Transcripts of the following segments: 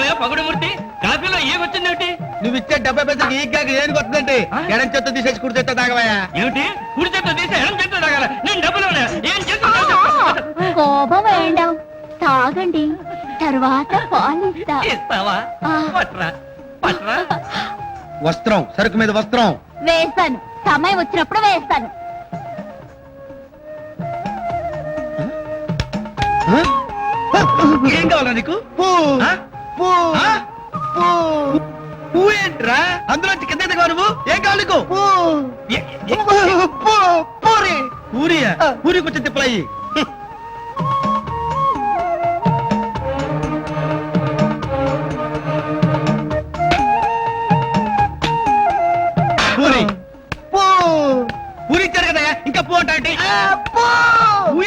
ఏమయ్యా పగుడుమూర్తి, కాఫీలో ఏమొచ్చిందేమిటి? నువ్వు ఇచ్చే 70 పైసలకి ఈ గాకి ఏం కొడుతుందంటే ఎడం చేత్తో తీసేసి కుడి చేత్తో తాగవయ్యా. ఏమిటి కుడి చేత్తో తీసి ఎడం చేత్తో తాగాల? నేను డబ్బులు ఏం చేస్తా? కోపం వేయండి, తాగండి, తర్వాత పాలిస్తా. ఇస్తావా? పట్రా పట్రా. వస్త్రం, సరుకు మీద వస్త్రం వేస్తాను, సమయం వచ్చినప్పుడు వేస్తాను. ఏం కావాలా నీకు? పూ ఏంట్రా? అందులో కింద దిగవా నువ్వు? ఏం కావాలి నీకు? పూరియా? పూరి కొంచెం తిప్పలయ్యి. పూరి పూరి ఇచ్చారు కదా, ఇంకా పూ అంటే పూ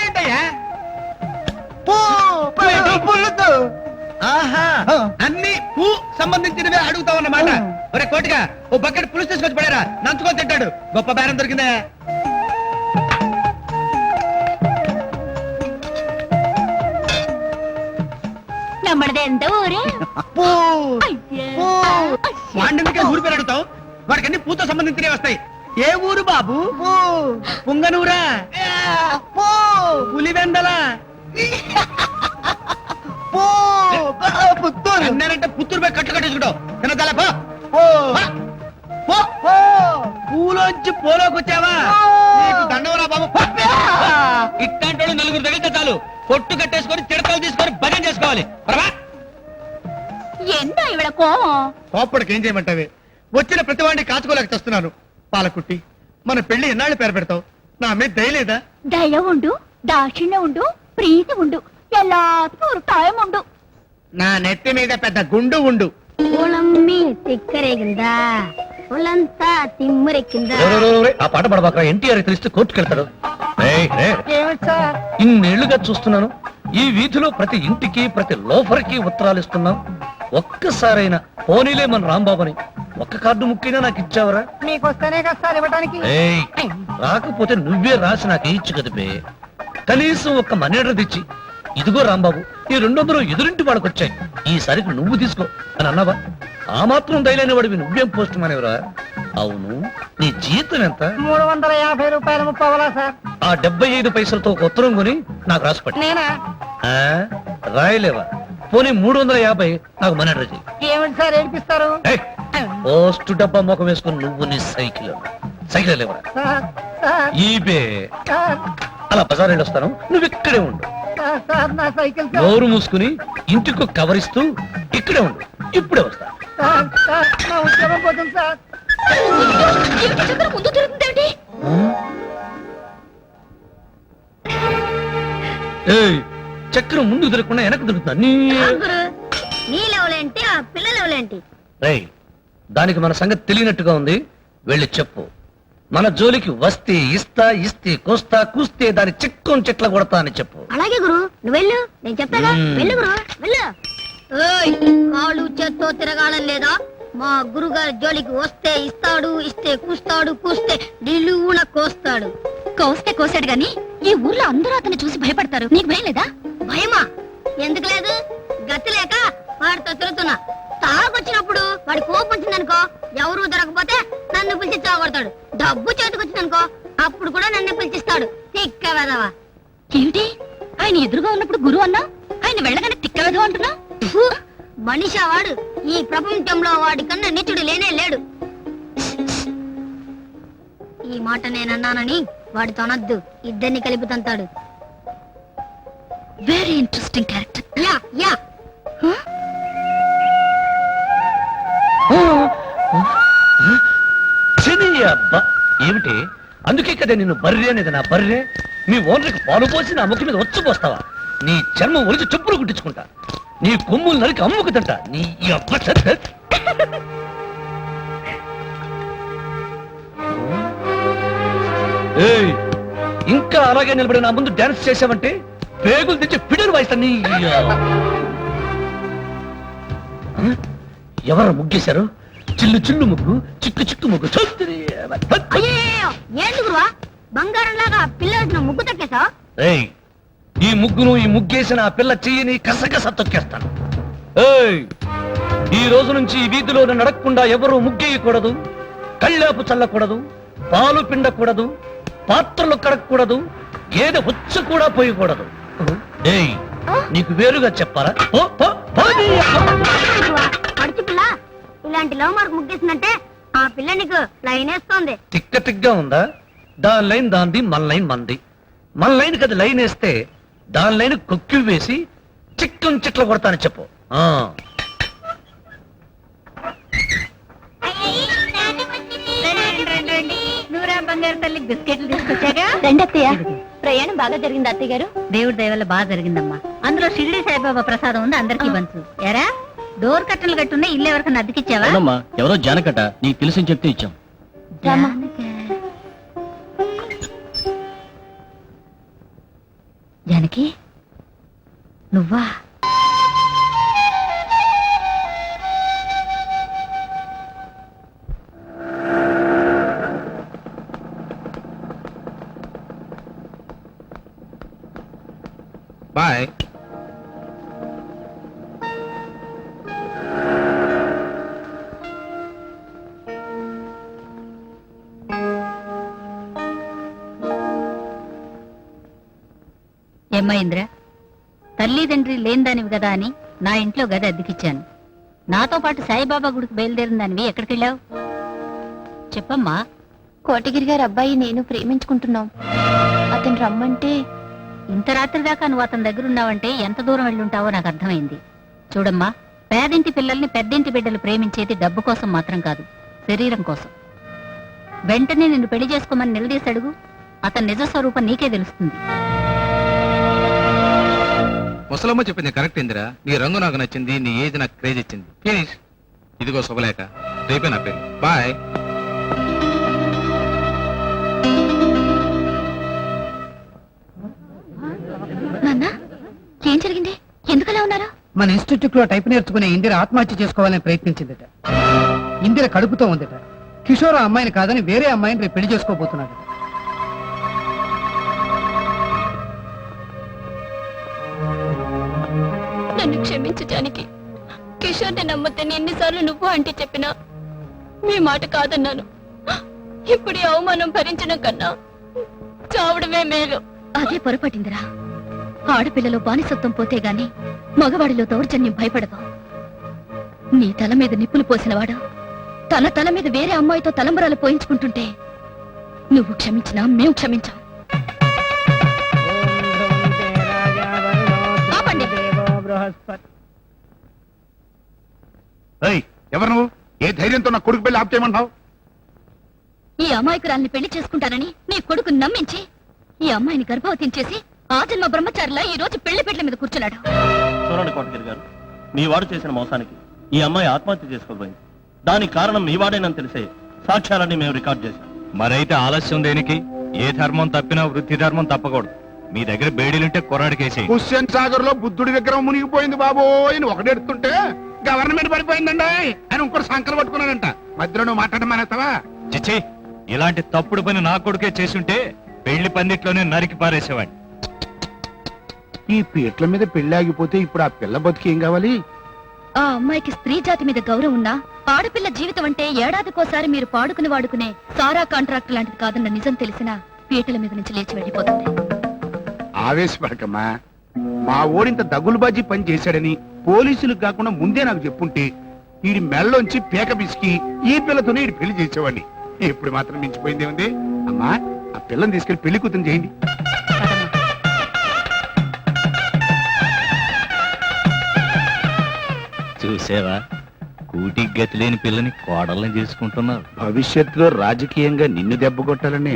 ఏంటయ్యా? ఆహా, అన్ని పూ సంబంధించినవే అడుగుతావు అన్నమాట. ఒరే కోటిగా, ఓ బకెట్ పులుసు తీసుకొచ్చి పడారా, నంచుకొని తింటాడు. గొప్ప బేరం దొరికిందా? நம்மளது எந்த ஊரு? వాడికే ఊరు పేరు అడుగుతావు? వాడికి అన్ని పూతో సంబంధించినవి వస్తాయి. ఏ ఊరు బాబు? పుంగనూరా? పులివెందల? పుత్తూరు అన్నారంటే పుత్తూరు పోయి కట్లు కట్టించుకుంటావు. తినదాల పూలోంచి పోలోకి వచ్చావా? నీకు దండవరా బాబు. ఇట్లాంటి వాళ్ళు నలుగురు తగిలితే చాలు, పొట్టు కట్టేసుకొని చిడతలు తీసుకొని భజన చేసుకోవాలి. ఎంత ఇవిడ కోపం? కోప్పడికి ఏం చేయమంటావే? వచ్చిన ప్రతి వాడిని కాచుకోలేక తెస్తున్నాను. పాలకుట్టి, మన పెళ్లి ఎన్నాళ్ళు పేరు పెడతావు? నా మీద దయలేదా? దయ ఉండు, దాక్షిణ్యం ఉండు, ప్రీతి ఉండు, எல்லாத்துக்கும் ஒரு டைம் உண்டு. నా నెత్తి మీద పెద్ద గుండు ఉండు. ఉళమ్మి తిక్కరేగిందా, ఉలంతా తిమ్మిరెక్కిందా. ఆ పాట పడబాక, ఎన్టీఆర్ తెలిస్తే కోర్టుకెళ్తాడు. ఇన్నేళ్లుగా చూస్తున్నాను, ఈ వీధిలో ప్రతి ఇంటికి ప్రతి లోఫర్కి ఉత్తరాలు ఇస్తున్నాం. ఒక్కసారైనా పోనీలే మన రాంబాబుని ఒక్క కార్డు ముక్కైనా నాకు ఇచ్చావరా? మీకొస్తేనే కష్టాలు ఇవ్వడానికి. రాకపోతే నువ్వే రాసి నాకు ఇచ్చు కదిపే. కనీసం ఒక్క మనేడ్ర తెచ్చి, ఇదిగో రాంబాబు, ఈ 200 ఎదురింటి వాళ్ళకి వచ్చాయి, ఈసారికి నువ్వు తీసుకో అని అన్నావా? ఆ మాత్రం దయలేని వాడివి నువ్వేం పోస్ట్ మానేవరా? అవును, నీ జీతం ఎంత? 350 రూపాయలు ముప్పవలా సార్. ఆ 75 పైసలతో ఒక ఉత్తరం కొని నాకు రాసిపట్టి. నేనా? రాయలేవా? పోనీ 350 నాకు మనేడ్ర చెయ్యి. ఏమిటి సార్ ఏడిపిస్తారు? పోస్ట్ డబ్బా మొఖం వేసుకుని నువ్వు నీ సైకిల్ లేవరా? ఈబే అలా బజార్ వెళ్ళొస్తాను, నువ్వు ఇక్కడే ఉండు. నా సైకిల్ నోరు మూసుకుని ఇంటికి కవరిస్తూ ఇక్కడే ఉండు, ఇప్పుడే వస్తా. నా ఉద్యోగం పోతుంది సార్. ముందు తిరుగుతుందేమిటి? చక్రం ముందు తిరగకుండా వెనక్కి తిరుగుతున్నా. నీ లెవలేంటి, ఆ పిల్ల లెవలేంటి? దానికి మన సంగతి తెలియనట్టుగా ఉంది, వెళ్ళి చెప్పు. మన జోలికి వస్తే ఇస్తా, ఇస్తే కోస్తా, కూస్తే దాని చిక్కం చెట్ల కొడతా అని చెప్పు. అలాగే గురు, నువ్వు వెళ్ళు, నేను చెప్తాగా. వెళ్ళు గురు, వెళ్ళు. కాళ్ళు చేత్తో తిరగాలని లేదా? మా గురుగారి జోలికి వస్తే ఇస్తాడు, ఇస్తే కూస్తాడు, కూస్తే నిలువున కోస్తాడు. కోస్తే కోసాడు గాని ఈ ఊర్లో అందరూ అతన్ని చూసి భయపడతారు. నీకు భయం లేదా? భయమా? ఎందుకు లేదు? గతి లేక వాడితో తిరుగుతున్నా. తాగొచ్చినప్పుడు వాడి కోపం వచ్చిందనుకో, ఎవరు దొరకపోతే నన్ను పిలిచి తాగొడతాడు. డబ్బు చేతికొచ్చిందనుకో, అప్పుడు కూడా నన్ను పిలిచిస్తాడు. తిక్క వెదవా. ఏమిటి ఆయన ఎదురుగా ఉన్నప్పుడు గురువు అన్నా, ఆయన వెళ్ళగానే తిక్క వెదవ అంటున్నా? మనిషా వాడు, ఈ ప్రపంచంలో వాడి కన్నా నీచుడు లేనే లేడు. ఈ మాట నేనన్నానని వాడితో అనద్దు, ఇద్దరిని కలిపి తంతాడు. Very interesting character. Yeah yeah. అబ్బా ఏమిటి? అందుకే కదా నిన్ను బర్రె అనేది. నా బర్రె నీ ఓనర్కి పాలు పోసి నా ముఖి మీద వచ్చి పోస్తావా? నీ చర్మం ఒలిచి చెప్పులు కుట్టించుకుంటా, నీ కొమ్ములు నరికి అమ్ముకు తింటా. నీ ఇంకా అలాగే నిలబడి నా ముందు డాన్స్ చేసావంటే పేగులు తెచ్చి పిడలు వాయిస్తాను. నీ ఎవరు ముగ్గేశారు? చిల్లు చిల్లు ముగ్గు, చిక్కు చిక్కు ముగ్గు. బంగారంలాగా పిల్ల ముగ్గు తొక్కేసా? ఈ ముగ్గును, ఈ ముగ్గేసిన ఆ పిల్ల చెయ్యిని కసకస తొక్కేస్తాను. ఈ రోజు నుంచి ఈ వీధిలో నడకుండా ఎవరూ ముగ్గేయకూడదు, కళ్ళాపు చల్లకూడదు, పాలు పిండకూడదు, పాత్రలు కడగకూడదు, ఏది హుచ్చు కూడా పోయకూడదు. ఏయ్, నీకు వేరుగా చెప్పారా? పో, పో, పో నీ అబ్బ. పడిచి పిల్ల ఇలాంటి లవ్ మార్క్ ముగ్గేసిందంటే ఆ పిల్ల నీకు లైన్ వేస్తోంది. తిక్క తిగ్గా ఉందా? దాని లైన్ దాంది, మన లైన్ మంది. మన లైన్ కది లైన్ వేస్తే దాని లైన్ కొక్కి వేసి చిక్కం చిట్ల కొడతానని చెప్పు. ఆ నూరా బంగారు తల్లి బిస్కెట్లు తీసుకొచ్చాగా. రండి అత్తయ్య. ప్రయాణం బాగా జరిగింది అత్తయ్య గారు. దేవుడి దయ వల్ల బాగా జరిగిందమ్మా. అందులో షిరిడి సాయిబాబా ప్రసాదం ఉంది, అందరికీ పంచు. ఎరా డోర్ కట్టలు కట్టున్నా ఇల్లు ఎవరికన్నా అద్దెకిచ్చావా? అవునమ్మా, ఎవరో జానకట నీకు తెలిసి చెప్తే ఇచ్చాం. జానకి నువ్వా? బాయ్. ఏమ్మా ఇంద్ర, తల్లి తండ్రి లేని దానివి కదా అని నా ఇంట్లో గది అద్దెకిచ్చాను. నాతో పాటు సాయిబాబా గుడికి బయలుదేరిన దానివి ఎక్కడికి వెళ్ళావు? చెప్పమ్మా. కోటగిరి గారి అబ్బాయి నేను ప్రేమించుకుంటున్నాం. అతను రమ్మంటే. ఇంత రాత్రి దాకా నువ్వు అతని దగ్గర ఉన్నావంటే ఎంత దూరం వెళ్ళుంటావో నాకు అర్థమైంది. చూడమ్మా, పేదింటి పిల్లల్ని పెద్దింటి బిడ్డలు ప్రేమించేది డబ్బు కోసం మాత్రం కాదు, శరీరం కోసం. వెంటనే నిన్ను పెళ్లి చేసుకోమని నిలదీసి అడుగు, అతని నిజ స్వరూపం నీకే తెలుస్తుంది. ముసలమ్మ చెప్పింది కరెక్ట్ ఇందిరా. నీ రంగు నాకు నచ్చింది, నీ ఏజ్ నాకు క్రేజ్ ఇచ్చింది. ఫినిష్. ఇదిగో శుభలేఖ, రేపే నా పేరు. బాయ్. నాన్న, ఏం జరిగింది? ఎందుకలా ఉన్నారు? మన ఇన్స్టిట్యూట్ లో టైప్ నేర్చుకునే ఇందిర ఆత్మహత్య చేసుకోవాలని ప్రయత్నించిందట. ఇందిర కడుపుతో ఉందట. కిషోర్ ఆ అమ్మాయిని కాదని వేరే అమ్మాయిని రేపు పెళ్లి చేసుకోబోతున్నాడు. నన్ను క్షమించు జానకి. కిషోర్ని నమ్మద్దని ఎన్నిసార్లు నువ్వు అంటే చెప్పినా మీ మాట కాదన్నాను. ఇప్పుడు ఈ అవమానం భరించడం కన్నా చావడమే మేలు. అదే పొరపాటిందిరా. ఆడపిల్లలో బానిసత్వం పోతే గాని మగవాడిలో దౌర్జన్యం భయపడదు. నీ తల మీద నిప్పులు పోసినవాడు తన తల మీద వేరే అమ్మాయితో తలంబరాలు పోయించుకుంటుంటే నువ్వు క్షమించినా మేము క్షమించాం. ఆపండి. ఎవరు నువ్వు? ఏ ధైర్యంతో నా కొడుకు పెళ్లి ఆప్ చేయమంటావు? ఈ అమాయకురాల్ని పెళ్లి చేసుకుంటానని నీ కొడుకు నమ్మించి ఈ అమ్మాయిని గర్భవతిని చేసి ఆ జన్మ బ్రహ్మచారిలా ఈ రోజు పెళ్లి పెట్ల మీద కూర్చున్నాడు. చూడండి కోటగిరి గారు, మీ వాడు చేసిన మోసానికి ఈ అమ్మాయి ఆత్మహత్య చేసుకోబోయింది. దానికి కారణం మీ వాడేనని తెలిసే సాక్ష్యాలన్నీ మేము రికార్డ్ చేశాం. మరైతే ఆలస్యం దేనికి? ఏ ధర్మం తప్పినా వృత్తి ధర్మం తప్పకూడదు. మీ దగ్గర బేడీలుంటే కుర్రాడికేసి. హుస్సేన్ సాగర్ లో బుద్ధుడి విగ్రహం మునిగిపోయింది బాబోయ్. ఒకడెడుతుంటే గవర్నమెంట్ పడిపోయిందండి అని ఇంకోటి సంకలు పట్టుకున్నాడంట. మధ్యలో నువ్వు మాట్లాడడం మానేస్తావా? చిచ్చి, ఇలాంటి తప్పుడు పని నా కొడుకే చేసుంటే పెళ్లి పందిట్లోనే నరికి పారేసేవాడి. ఈ పీట్ల మీద పెళ్లి ఆగిపోతే ఇప్పుడు ఆ పిల్ల బతికి ఏం కావాలి? ఆ అమ్మాయికి స్త్రీ జాతి మీద గౌరవం ఉన్నా ఆడపిల్ల జీవితం అంటే ఏడాదికోసారి మీరు పాడుకుని వాడుకునే సారా కాంట్రాక్ట్ లాంటిది కాదన్న నిజం తెలిసినా పీటల మీద నుంచి లేచి వెళ్ళిపోతుంది. ఆవేశపడకమ్మా. మా ఓడింత దగులుబాజీ పని చేశాడని పోలీసులకు కాకుండా ముందే నాకు చెప్పుంటే వీడి మెళ్ళలోంచి పీక పిసికి ఈ పిల్లతోనే వీడి పెళ్లి చేసేవాడిని. ఇప్పుడు మాత్రం మించిపోయింది ఉంది. అమ్మా, ఆ పిల్లని తీసుకెళ్లి పెళ్లి కూతురు చేయండి. చూసావా, కూటికి గతి లేని పిల్లని కోడల్ని చేసుకుంటున్నావు. భవిష్యత్తులో రాజకీయంగా నిన్ను దెబ్బ కొట్టాలనే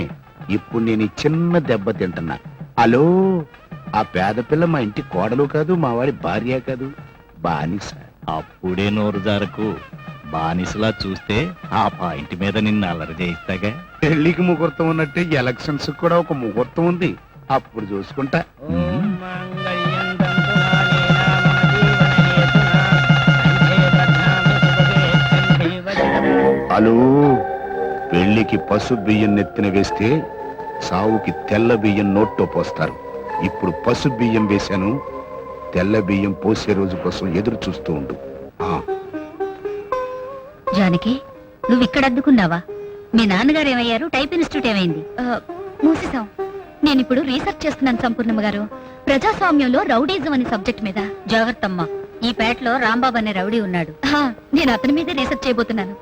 ఇప్పుడు నేను ఈ చిన్న దెబ్బ తింటున్నా. హలో, ఆ పేద పిల్ల మా ఇంటి కోడలు కాదు, మా వాడి భార్య కాదు, బానిస. అప్పుడే నోరు జారకు. బానిసలా చూస్తే ఆ పాయింట్ మీద నిన్ను అలరి చేయిస్తాగా. పెళ్లికి ముహూర్తం ఉన్నట్టే ఎలక్షన్స్ కూడా ఒక ముహూర్తం ఉంది. అప్పుడు చూసుకుంటా. హలో, పెళ్లికి పసు బియ్యం నెత్తిన వేస్తే సావుకి తెల్ల బియ్యం నోట్లో పోస్తారు. ఇప్పుడు పసు బియ్యం వేశాను, తెల్ల బియ్యం పోసే రోజు కోసం ఎదురు చూస్తూ ఉండు. జానకి నువ్వు ఇక్కడ అద్దుకున్నావా? మీ నాన్నగారు ఏమయ్యారు? టైప్ ఇన్స్టిట్యూట్ ఏమైంది? మూసేశాం. నేను ఇప్పుడు రీసెర్చ్ చేస్తున్నాను సంపూర్ణమ్మ గారు, ప్రజాస్వామ్యంలో రౌడీజం అనే సబ్జెక్ట్ మీద. జాగ్రత్తమ్మా, ఈ పేటలో రాంబాబు అనే రౌడీ ఉన్నాడు. నేను అతని మీద రీసెర్చ్ చేయబోతున్నాను.